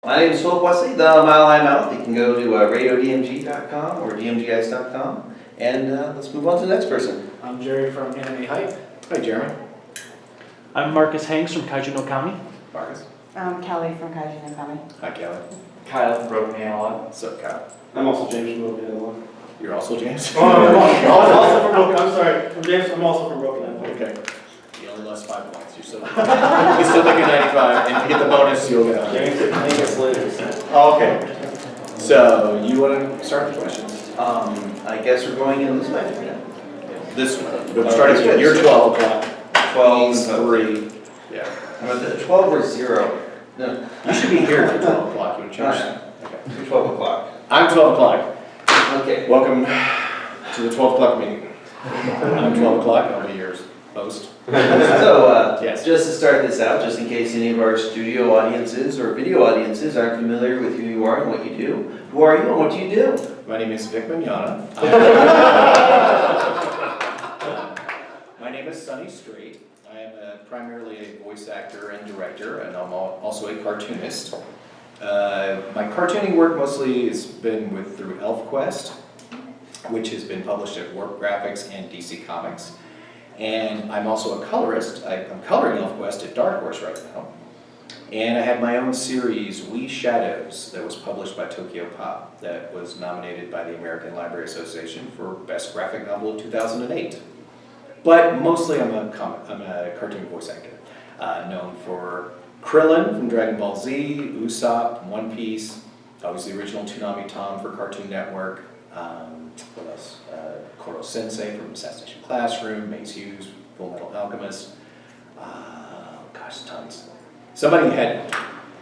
My name is Philip Wesley, the Mile High Mouth. You can go to radiodmg.com or dmgice.com. And let's move on to the next person. I'm Jerry from Anime Hype. Hi, Jeremy. I'm Marcus Hanks from Kaiju County. Marcus. I'm Kelly from Kaiju County. Hi, Kelly. Kyle from Broken Analog. What's up, Kyle? I'm also James from Broken Analog. You're also James? Oh, I'm also from Broken. I'm sorry. I'm James. I'm also from Broken Analog. Okay. You only lost 5 points. You're still, you still make a 95, and if you get the bonus, you'll get 100. James didn't make us later. Oh, okay. So, you want to start the questions? I guess we're going in this way. This one. We're starting with your 12 o'clock. 12 He's and 3. Yeah. How about the 12 or 0? No. You should be here for 12 o'clock. You want to change? Okay. 12 o'clock. I'm 12 o'clock. Okay. Welcome to the 12 o'clock meeting. I'm 12 o'clock. I'll be yours host. So, Yes. just to start this out, just in case any of our studio audiences or video audiences aren't familiar with who you are and what you do, who are you and what do you do? My name is Vic Mignogna. My name is Sonny Strait. I am primarily a voice actor and director, and I'm also a cartoonist. My cartooning work mostly has been through ElfQuest, which has been published at Warp Graphics and DC Comics. And I'm also a colorist. I'm coloring ElfQuest at Dark Horse right now. And I have my own series, We Shadows, that was published by Tokyo Pop, that was nominated by the American Library Association for Best Graphic Novel of 2008. But mostly I'm a cartoon voice actor, known for Krillin from Dragon Ball Z, Usopp from One Piece. I was the original Toonami Tom for Cartoon Network. What else? Koro Sensei from Assassination Classroom, Mace Hughes, Full Metal Alchemist. Gosh, tons. Somebody had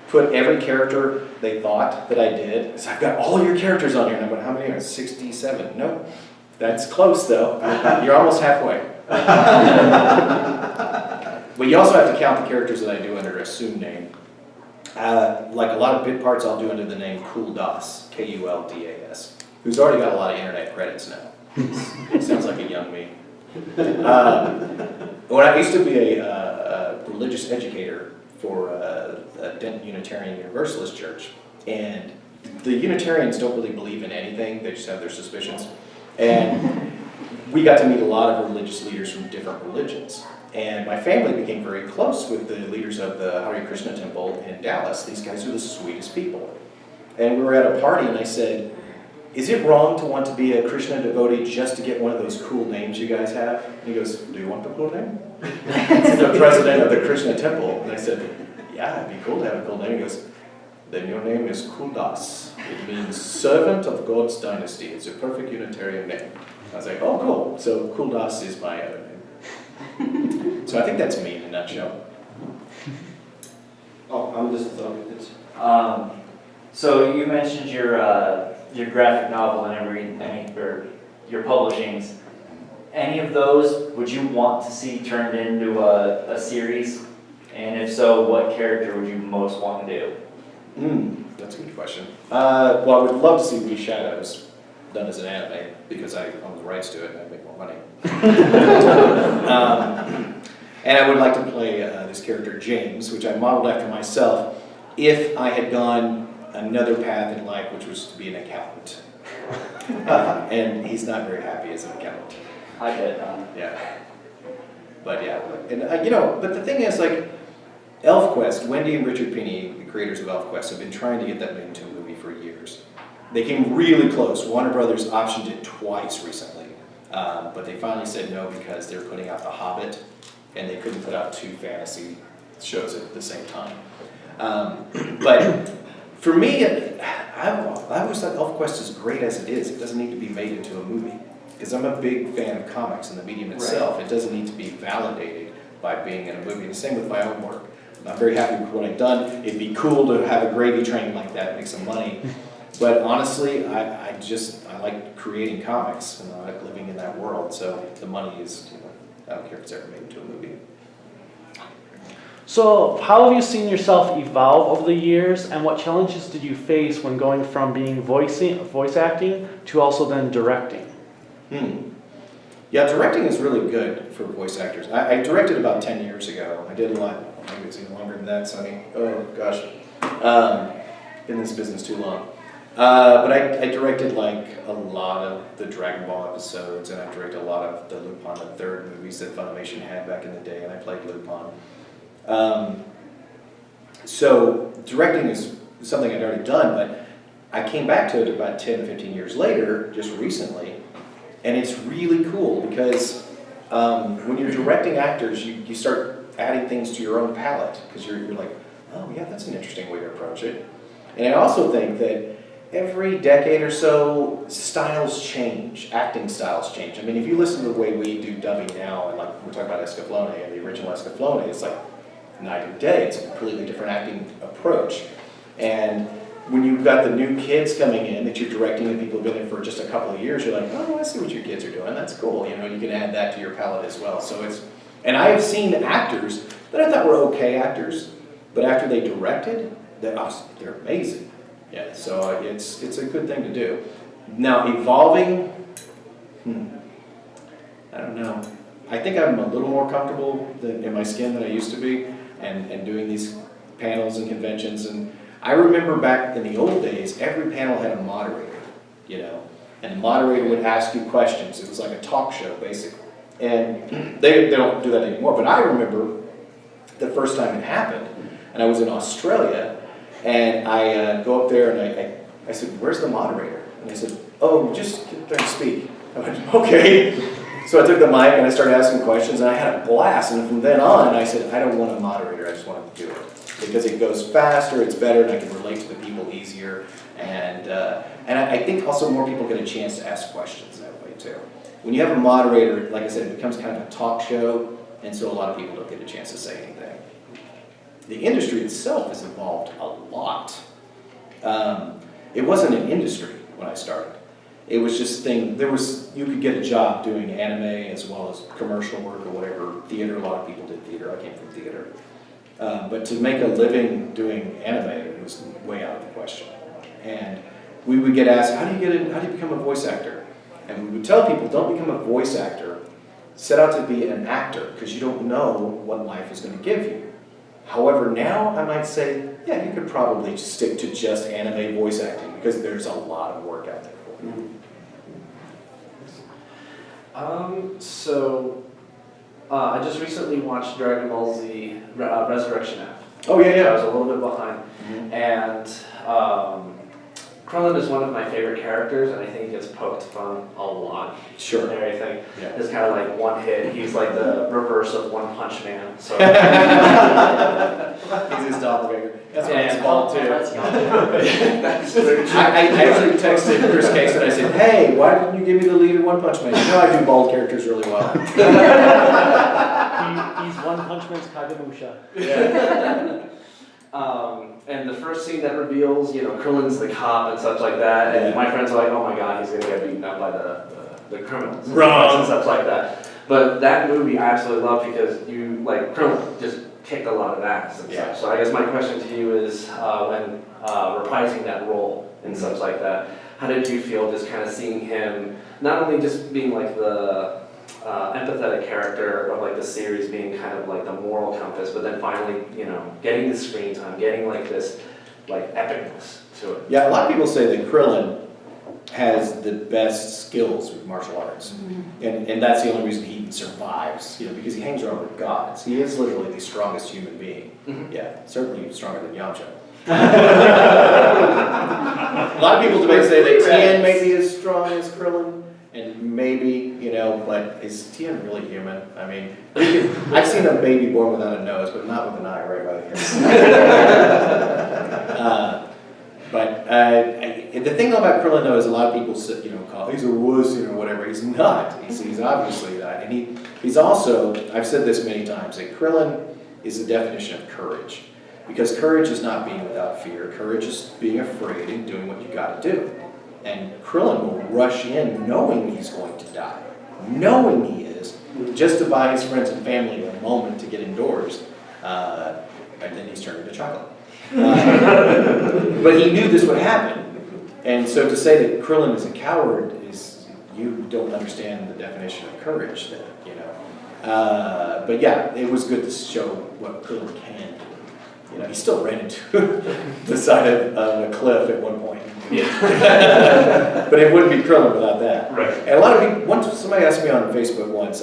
put every character they thought that I did. So I've got all your characters on here. And I'm going, how many are 67? Nope. That's close though. You're almost halfway. But you also have to count the characters that I do under an assumed name. Like a lot of bit parts I'll do under the name Cool Das, Kuldas, who's already got a lot of internet credits now. Sounds like a young me. When I used to be a religious educator for a Denton Unitarian Universalist church, and the Unitarians don't really believe in anything, they just have their suspicions. And we got to meet a lot of religious leaders from different religions. And my family became very close with the leaders of the Hare Krishna temple in Dallas. These guys are the sweetest people. And we were at a party and I said, is it wrong to want to be a Krishna devotee just to get one of those cool names you guys have? And he goes, do you want the cool name? It's the president of the Krishna temple. And I said, yeah, it'd be cool to have a cool name. He goes, then your name is Kuldas. It means servant of God's dynasty. It's a perfect Unitarian name. I was like, oh, cool. So Kuldas is my other name. So I think that's me in a nutshell. Oh, I'm just So you mentioned your graphic novel and or your publishings. Any of those would you want to see turned into a series? And if so, what character would you most want to do? That's a good question. Well, I would love to see We Shadows done as an anime because I own the rights to it and I'd make more money. And I would like to play this character James, which I modeled after myself, if I had gone another path in life, which was to be an accountant. And he's not very happy as an accountant. I get Yeah. But yeah, and but the thing is, like, ElfQuest, Wendy and Richard Pini, the creators of ElfQuest, have been trying to get that made into a movie for years. They came really close. Warner Brothers optioned it twice recently, but they finally said no because they were putting out The Hobbit, and they couldn't put out 2 fantasy shows at the same time. But for me, I always thought ElfQuest is great as it is. It doesn't need to be made into a movie. Because I'm a big fan of comics and the medium itself. Right. It doesn't need to be validated by being in a movie. The same with my own work. I'm very happy with what I've done. It'd be cool to have a gravy train like that, make some money. But honestly, I like creating comics and I like living in that world. So the money is, I don't care if it's ever made into a movie. So how have you seen yourself evolve over the years, and what challenges did you face when going from being voice acting to also then directing? Yeah, directing is really good for voice actors. I directed about 10 years ago. I did a lot. Maybe it's even longer than that, Sonny. Oh, gosh. been in this business too long. But I directed like a lot of the Dragon Ball episodes, and I directed a lot of the Lupin the Third movies that Funimation had back in the day, and I played Lupin. So directing is something I'd already done, but I came back to it about 10 or 15 years later, just recently, and it's really cool because when you're directing actors, you start adding things to your own palette, because you're like, oh yeah, that's an interesting way to approach it. And I also think that every decade or so, styles change, acting styles change. I mean, if you listen to the way we do dubbing now, and like we're talking about Escaflowne and the original Escaflowne, it's like night and day. It's a completely different acting approach. And when you've got the new kids coming in that you're directing and people have been in for just a couple of years, you're like, oh, I see what your kids are doing. That's cool. You know, you can add that to your palette as well. So it's, and I have seen actors that I thought were okay actors, but after they directed, they're amazing. Yeah, so it's a good thing to do. Now, evolving, I don't know. I think I'm a little more comfortable in my skin than I used to be, and doing these panels and conventions. And I remember back in the old days, every panel had a moderator, you know, and the moderator would ask you questions. It was like a talk show, basically. And they don't do that anymore, but I remember the first time it happened, and I was in Australia, and I go up there and I said, where's the moderator? And they said, oh, just get there and speak. I went, okay. So I took the mic and I started asking questions, and I had a blast. And from then on, I said, I don't want a moderator, I just want to do it. Because it goes faster, it's better, and I can relate to the people easier. And I think also more people get a chance to ask questions that way too. When you have a moderator, like I said, it becomes kind of a talk show, and so a lot of people don't get a chance to say anything. The industry itself has evolved a lot. It wasn't an industry when I started. It was just you could get a job doing anime as well as commercial work or whatever, theater, a lot of people did theater, I came from theater. But to make a living doing anime was way out of the question. And we would get asked, how do you become a voice actor? And we would tell people, don't become a voice actor, set out to be an actor, because you don't know what life is going to give you. However, now I might say, yeah, you could probably stick to just anime voice acting, because there's a lot of work out there for you. I just recently watched Dragon Ball Z Resurrection F. Oh, yeah, yeah. I was a little bit behind. And Krillin is one of my favorite characters, and I think he gets poked fun a lot. Sure. And everything. Yeah. It's kind of like one hit. He's like the reverse of One Punch Man. So. He's his doppelganger. That's why Yeah, he's bald too. That's very true. I actually texted Chris Case and I said, hey, why didn't you give me the lead in One Punch Man? You know I do bald characters really well. He's One Punch Man's Kagamusha. Yeah. And the first scene that reveals, Krillin's the cop and such like that, and my friends are like, oh my god, he's gonna get beaten up by the criminals. Wrong. And such like that. But that movie I absolutely love because Krillin just kicked a lot of ass and such. So I guess my question to you is, when reprising that role and such like that, how did you feel just kind of seeing him, not only just being like the empathetic character of like the series being kind of like the moral compass, but then finally, getting the screen time, getting like this like epicness to it. Yeah, a lot of people say that Krillin has the best skills with martial arts. And that's the only reason he survives, because he hangs around with gods. He is literally the strongest human being. Yeah, certainly stronger than Yamcha. A lot of people debate say that Tien may be as strong as Krillin. And maybe, but is Tien really human? I mean, I've seen a baby born without a nose, but not with an eye right by the the thing about Krillin, though, is a lot of people call he's a wuss or whatever. He's not. He's obviously not. And he's also, I've said this many times, that Krillin is the definition of courage. Because courage is not being without fear. Courage is being afraid and doing what you got to do. And Krillin will rush in knowing he's going to die, knowing he is, just to buy his friends and family a moment to get indoors, and then he's turned into chocolate. But he knew this would happen, and so to say that Krillin is a coward is, you don't understand the definition of courage then, But yeah, it was good to show what Krillin can do. You know, he still ran into the side of a cliff at one point. Yeah. But it wouldn't be Krillin without that. Right. And a lot of people, somebody asked me on Facebook once,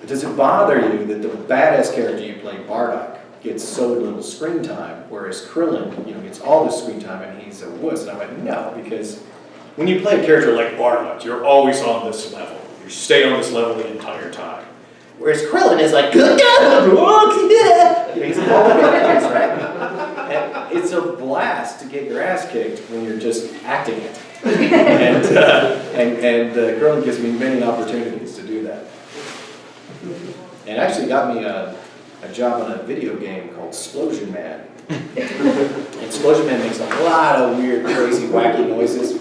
does it bother you that the badass character you play, Bardock, gets so little screen time, whereas Krillin, you know, gets all the screen time and he's a wuss? And I went, no, because when you play a character like Bardock, you're always on this level. You stay on this level the entire time. Whereas Krillin is like, good God, you know, he's a ball of kids, right? And it's a blast to get your ass kicked when you're just acting it. And Krillin gives me many opportunities to do that. And actually got me a job on a video game called Explosion Man. Explosion Man makes a lot of weird, crazy, wacky noises.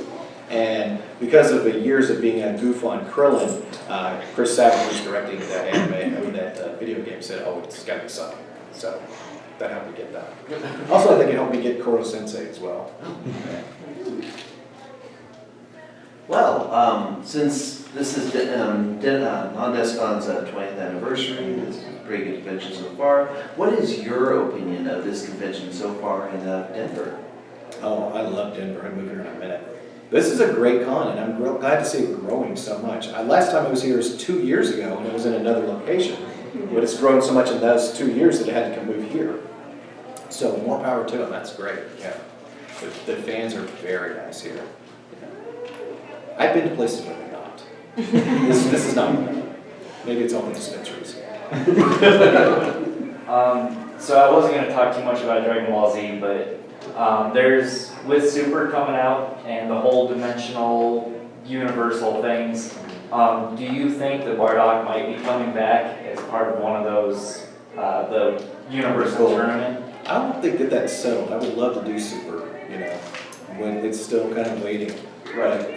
And because of the years of being a goof on Krillin, Chris Savage, who's directing that that video game, said, "Oh, it's got to be something." So that helped me get that. Also, I think it helped me get Koro Sensei as well. Well, since this is Non-Descon's 20th anniversary, this is a pretty good convention so far, what is your opinion of this convention so far in Denver? Oh, I love Denver. I'm moving here in a minute. This is a great con, and I'm glad to see it growing so much. Last time I was here was 2 years ago, and it was in another location. But it's grown so much in those 2 years that it had to come move here. So more power to them. That's great. Yeah, the fans are very nice here. I've been to places where they're not. This is not one. Maybe it's all the dispensaries. So I wasn't going to talk too much about Dragon Ball Z, but there's, with Super coming out and the whole dimensional universal things, do you think that Bardock might be coming back as part of one of those, the universal tournament? I don't think that that's settled. I would love to do Super, you know, when it's still kind of waiting. Right.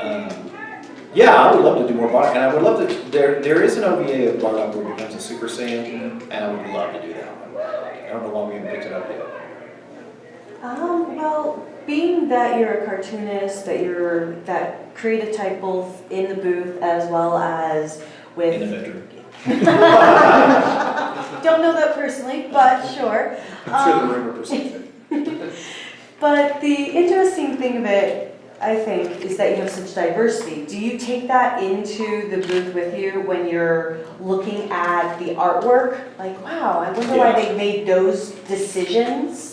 Yeah, I would love to do more Bardock, and I would love to, there is an OVA of Bardock where he becomes a Super Saiyan, and I would love to do that one. I don't know why we haven't picked it up yet. Well, being that you're a cartoonist, that creative type both in the booth as well as with... In the bedroom. Don't know that personally, but sure. I'm sure the rumor perceives it. But the interesting thing of it, I think, is that you have such diversity. Do you take that into the booth with you when you're looking at the artwork? Like, wow, I wonder why they made those decisions,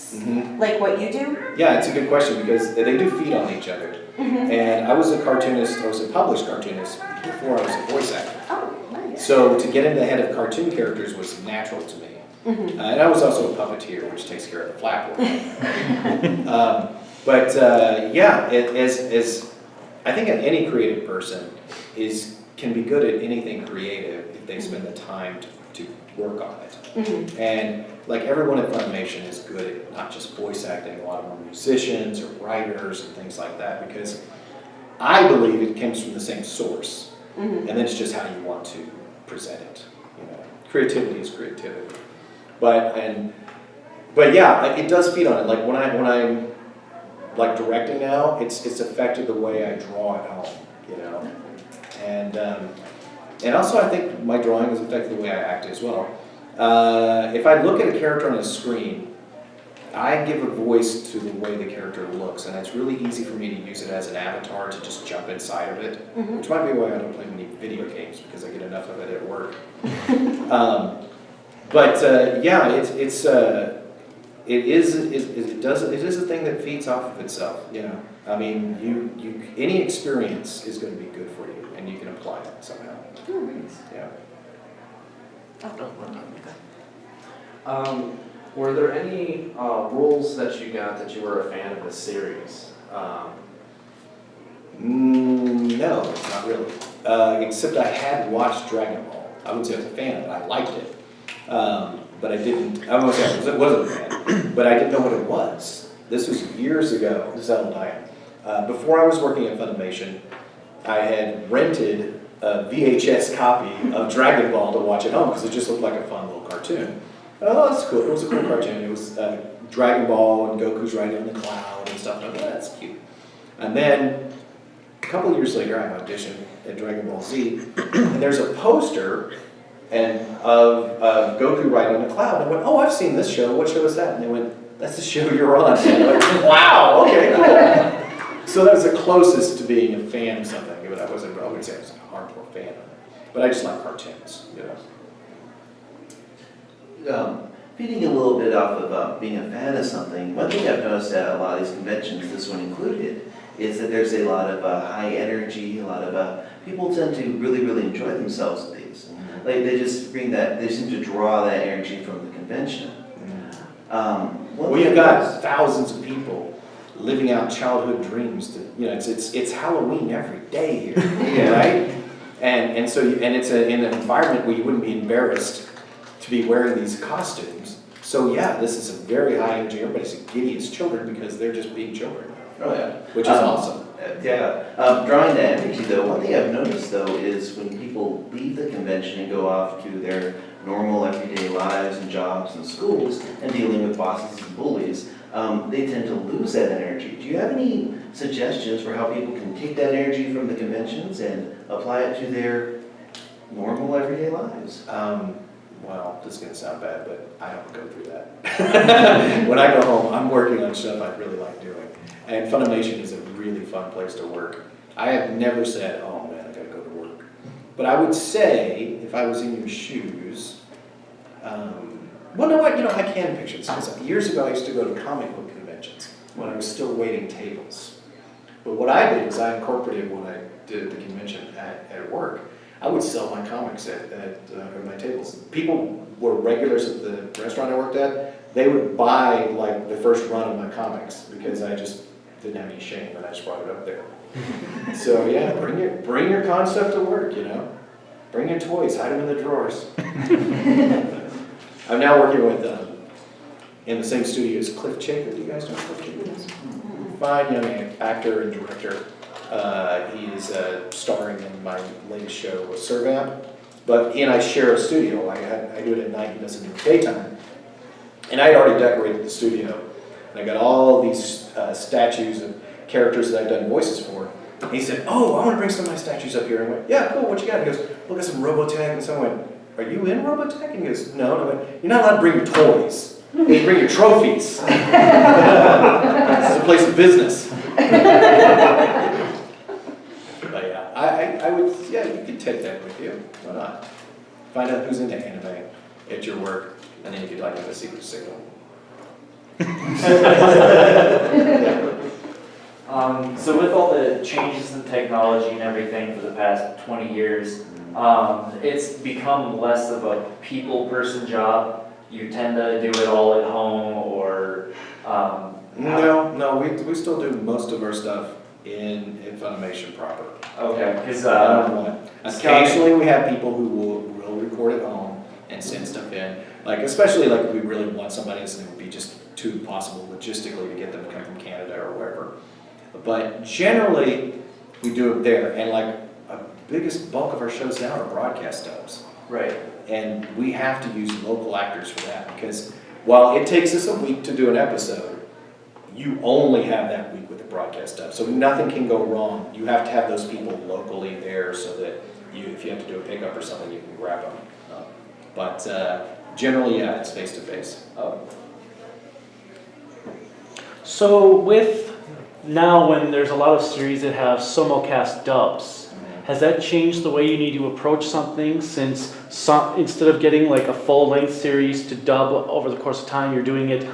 like what you do? Yeah, it's a good question because they do feed on each other. And I was a cartoonist, I was a published cartoonist before I was a voice actor. Oh, nice. So to get into the head of cartoon characters was natural to me. And I was also a puppeteer, which takes care of the flap work. As I think any creative person can be good at anything creative if they spend the time to work on it. And like everyone at Funimation is good at not just voice acting, a lot of them are musicians or writers and things like that, because I believe it comes from the same source. And then it's just how you want to present it. You know, creativity is creativity. But yeah, it does feed on it. Like when I'm like directing now, it's affected the way I draw at home, you know. And also I think my drawing has affected the way I act as well. If I look at a character on a screen, I give a voice to the way the character looks, and it's really easy for me to use it as an avatar to just jump inside of it, which might be why I don't play many video games, because I get enough of it at work. It is a thing that feeds off of itself. You know, I mean, any experience is going to be good for you, and you can apply it somehow. Yeah. Were there any rules that you got that you were a fan of the series? No, not really. Except I had watched Dragon Ball. I wouldn't say I was a fan of it. I liked it. But I didn't, I won't say I wasn't a fan, but I didn't know what it was. This was years ago, this is how old I am. Before I was working at Funimation, I had rented a VHS copy of Dragon Ball to watch at home because it just looked like a fun little cartoon. Oh, that's cool. It was a cool cartoon. It was Dragon Ball and Goku's riding on the cloud and stuff. And I thought, oh, that's cute. And then a couple years later, I auditioned at Dragon Ball Z, and there's a poster and of Goku riding on a cloud. And I went, oh, I've seen this show. What show is that? And they went, that's the show you're on. And I went, wow, okay, cool. So that was the closest to being a fan of something. But I wouldn't say I was a hardcore fan of it. But I just like cartoons, you know. Feeding a little bit off of being a fan of something, one thing I've noticed at a lot of these conventions, this one included, is that there's a lot of high energy, a lot of people tend to really, really enjoy themselves at these. Like they just bring that, they seem to draw that energy from the convention. Well, you've got thousands of people living out childhood dreams. It's Halloween every day here, right? And so it's in an environment where you wouldn't be embarrassed to be wearing these costumes. So yeah, this is a very high energy. Everybody's giddy as children because they're just being children. Oh yeah. Which is awesome. Drawing that energy though, one thing I've noticed though is when people leave the convention and go off to their normal everyday lives and jobs and schools and dealing with bosses and bullies, they tend to lose that energy. Do you have any suggestions for how people can take that energy from the conventions and apply it to their normal everyday lives? Well, this is going to sound bad, but I don't go through that. When I go home, I'm working on stuff I really like doing. And Funimation is a really fun place to work. I have never said, oh man, I got to go to work. But I would say, if I was in your shoes, well, no, what, I can picture this. Because years ago, I used to go to comic book conventions when I was still waiting tables. But what I did was I incorporated what I did at the convention at work. I would sell my comics at my tables. People were regulars at the restaurant I worked at. They would buy like the first run of my comics because I just didn't have any shame and I just brought it up there. So yeah, bring your concept to work, Bring your toys, hide them in the drawers. I'm now working with, in the same studio as Cliff Chaker. Do you guys know who Cliff Chaker is? Fine young actor and director. He is starring in my latest show with Servamp, but he and I share a studio. I do it at night, he does it in the daytime. And I had already decorated the studio. And I got all these statues of characters that I've done voices for. And he said, oh, I want to bring some of my statues up here. And I went, yeah, cool, what you got? He goes, look at some Robotech. And so I went, are you in Robotech? And he goes, no. And I went, you're not allowed to bring your toys. You need to bring your trophies. This is a place of business. But yeah, I would, you could take that with you. Why not? Find out who's into anime at your work, and then you could have a secret signal. So with all the changes in technology and everything for the past 20 years, it's become less of a people person job. You tend to do it all at home or... No, we still do most of our stuff in Funimation proper. Okay, because... occasionally we have people who will record at home and send stuff in. Especially if we really want somebody, and it would be just too possible logistically to get them to come from Canada or wherever. But generally, we do it there. And a biggest bulk of our shows now are broadcast dubs. Right. And we have to use local actors for that because while it takes us a week to do an episode, you only have that week with the broadcast dub. So nothing can go wrong. You have to have those people locally there so that if you have to do a pickup or something, you can grab them. But generally, yeah, it's face-to-face. So with now when there's a lot of series that have simulcast dubs, has that changed the way you need to approach something since instead of getting a full-length series to dub over the course of time, you're doing it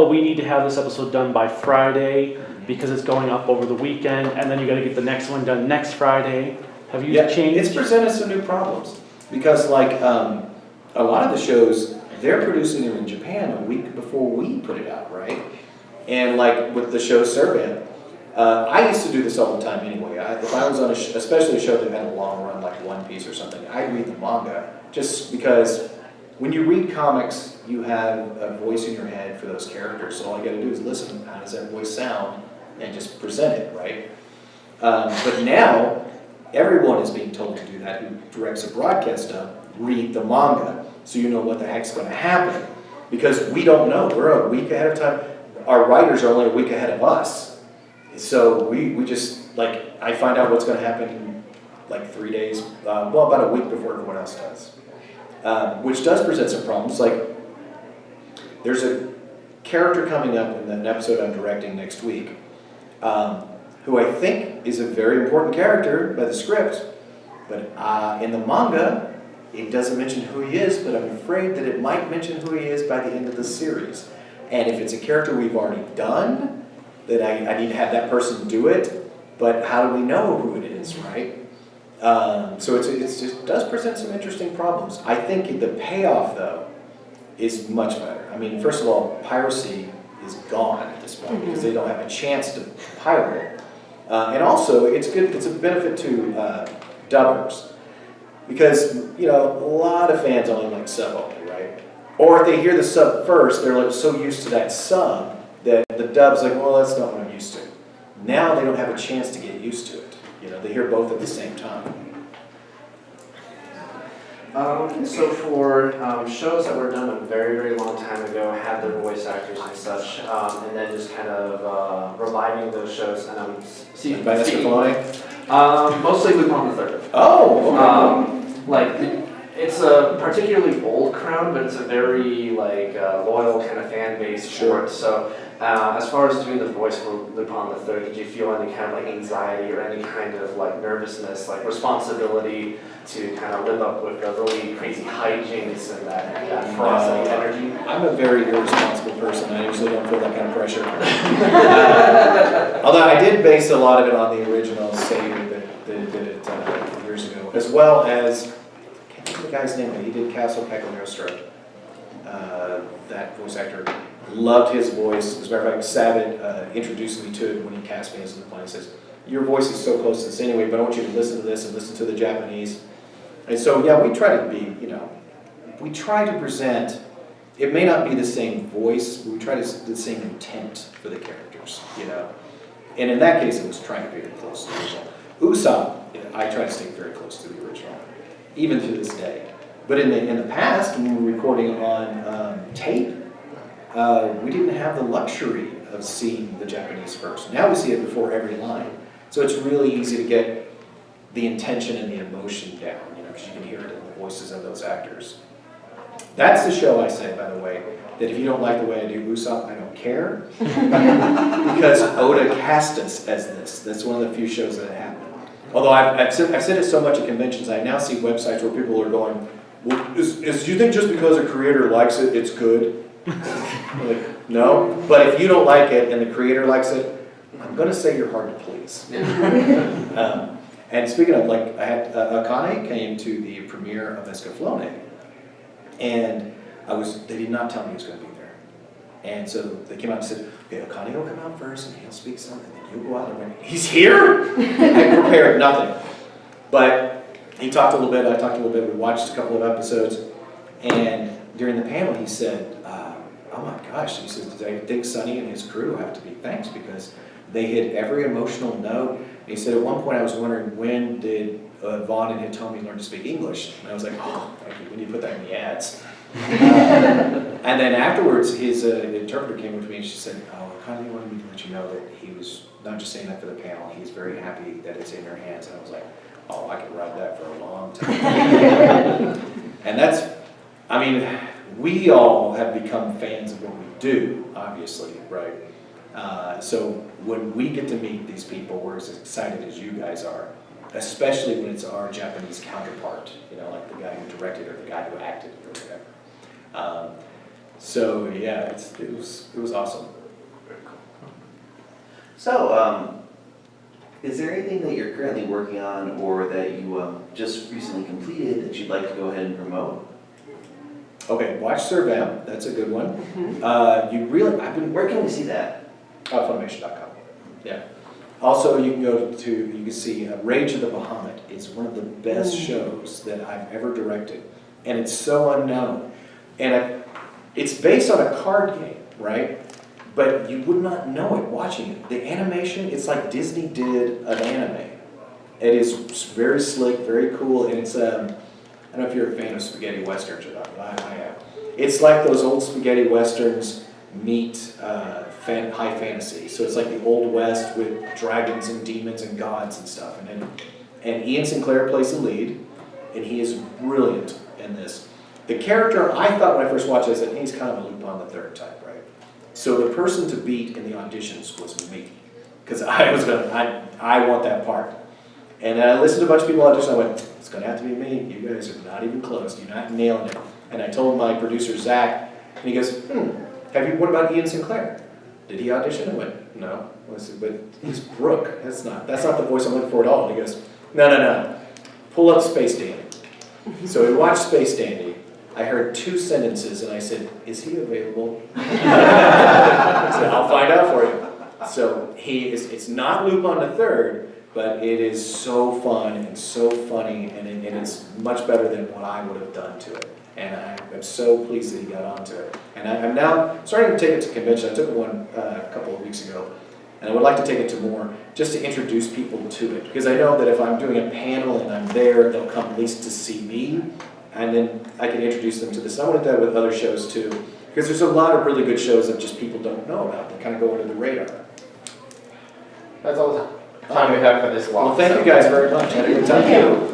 we need to have this episode done by Friday because it's going up over the weekend, and then you got to get the next one done next Friday. Have you changed? It's presented some new problems because a lot of the shows, they're producing them in Japan a week before we put it out, right? And with the show Servant, I used to do this all the time anyway. If I was on especially a show that had a long run like One Piece or something, I'd read the manga just because when you read comics, you have a voice in your head for those characters. So all you got to do is listen, how does that voice sound, and just present it, right? But now, everyone is being told to do that who directs a broadcast dub, read the manga, so you know what the heck's going to happen. Because we don't know. We're a week ahead of time. Our writers are only a week ahead of us. So we just, I find out what's going to happen in 3 days, about a week before everyone else does. which does present some problems. Like, there's a character coming up in an episode I'm directing next week, who I think is a very important character by the script, but in the manga, it doesn't mention who he is, but I'm afraid that it might mention who he is by the end of the series. And if it's a character we've already done, then I need to have that person do it, but how do we know who it is, right? So it just does present some interesting problems. I think the payoff, though, is much better. I mean, first of all, piracy is gone at this point because they don't have a chance to pirate it. And also, it's good. It's a benefit to dubbers because a lot of fans only like sub only, right? Or if they hear the sub first, they're like so used to that sub that the dub's like, well, that's not what I'm used to. Now they don't have a chance to get used to it. They hear both at the same time. So for shows that were done a very, very long time ago, had their voice actors and such, and then just kind of reviving those shows, and I'm By Mr. Filoni? mostly Lupin the Third. Oh, okay. It's a particularly old crowd, but it's a very loyal kind of fan base for it. So as far as doing the voice for Lupin the Third, did you feel any kind of anxiety or any kind of nervousness, responsibility to kind of live up with the really crazy hijinks and that frosty energy? I'm a very irresponsible person. I usually don't feel that kind of pressure. Although I did base a lot of it on the original Savior that did it years ago, as well as, I can't think of the guy's name, but he did Castle Cagliostro. That voice actor, loved his voice. As a matter of fact, Sabat introduced me to it when he cast me as the play. He says, your voice is so close to this anyway, but I want you to listen to this and listen to the Japanese. And so, yeah, we try to be, we try to present, it may not be the same voice, but we try to the same intent for the characters, And in that case, it was trying to be very close to the original. Usopp, I try to stay very close to the original, even to this day. But in the past, when we were recording on tape, we didn't have the luxury of seeing the Japanese first. Now we see it before every line. So it's really easy to get the intention and the emotion down, because you can hear it in the voices of those actors. That's the show, I say, by the way, that if you don't like the way I do Usopp, I don't care. Because Oda cast us as this. That's one of the few shows that happened. Although I've said it so much at conventions, I now see websites where people are going, well, do you think just because a creator likes it, it's good? Like, no. But if you don't like it and the creator likes it, I'm going to say you're hard to please. And speaking of, I had Akane came to the premiere of Escaflowne, and they did not tell me he was going to be there. And so they came out and said, okay, Akane will come out first, and he'll speak something, and then you'll go out. And I went, he's here? I prepared nothing. But he talked a little bit, I talked a little bit, we watched a couple of episodes, and during the panel he said, oh my gosh, he says, I think Sonny and his crew have to be thanked because they hit every emotional note. And he said, at one point I was wondering, when did Vaughn and Hitomi learn to speak English? And I was like, oh, we need to put that in the ads. And then afterwards, his interpreter came with me and she said, oh, I kind of wanted me to let you know that he was not just saying that for the panel, he's very happy that it's in your hands. And I was like, oh, I could ride that for a long time. And that's, we all have become fans of what we do, obviously, right? So when we get to meet these people, we're as excited as you guys are, especially when it's our Japanese counterpart, like the guy who directed or the guy who acted or whatever. So yeah, it was awesome. So, is there anything that you're currently working on or that you just recently completed that you'd like to go ahead and promote? Okay, watch Servam. That's a good one. Where can we see that? Funimation.com. Yeah. Also, you can see Rage of the Bahamut is one of the best shows that I've ever directed, and it's so unknown. And it's based on a card game, right? But you would not know it watching it. The animation, it's like Disney did an anime. It is very slick, very cool, and it's I don't know if you're a fan of spaghetti westerns or not, but I am. It's like those old spaghetti westerns meet high fantasy. So it's like the Old West with dragons and demons and gods and stuff. And Ian Sinclair plays the lead, and he is brilliant in this. The character, I thought when I first watched it, I said, he's kind of a Lupin the Third type, right? So the person to beat in the auditions was me, because I want that part. And I listened to a bunch of people audition, I went, it's gonna have to be me, you guys are not even close, you're not nailing it. And I told my producer, Zach, and he goes, what about Ian Sinclair? Did he audition? I went, no. I said, but he's Brooke, that's not the voice I'm looking for at all. And he goes, no, pull up Space Dandy. So we watched Space Dandy. I heard 2 sentences and I said, is he available? I said, I'll find out for you. So it's not Lupin the Third, but it is so fun and so funny and it's much better than what I would have done to it. And I'm so pleased that he got onto it. And I'm now starting to take it to convention. I took one a couple of weeks ago. And I would like to take it to more, just to introduce people to it. Because I know that if I'm doing a panel and I'm there, they'll come at least to see me. And then I can introduce them to this. I want to do that with other shows too. Because there's a lot of really good shows that just people don't know about. They kind of go under the radar. That's all the time we have for this walk. Well, thank you guys very much. I had a good time. Thank you.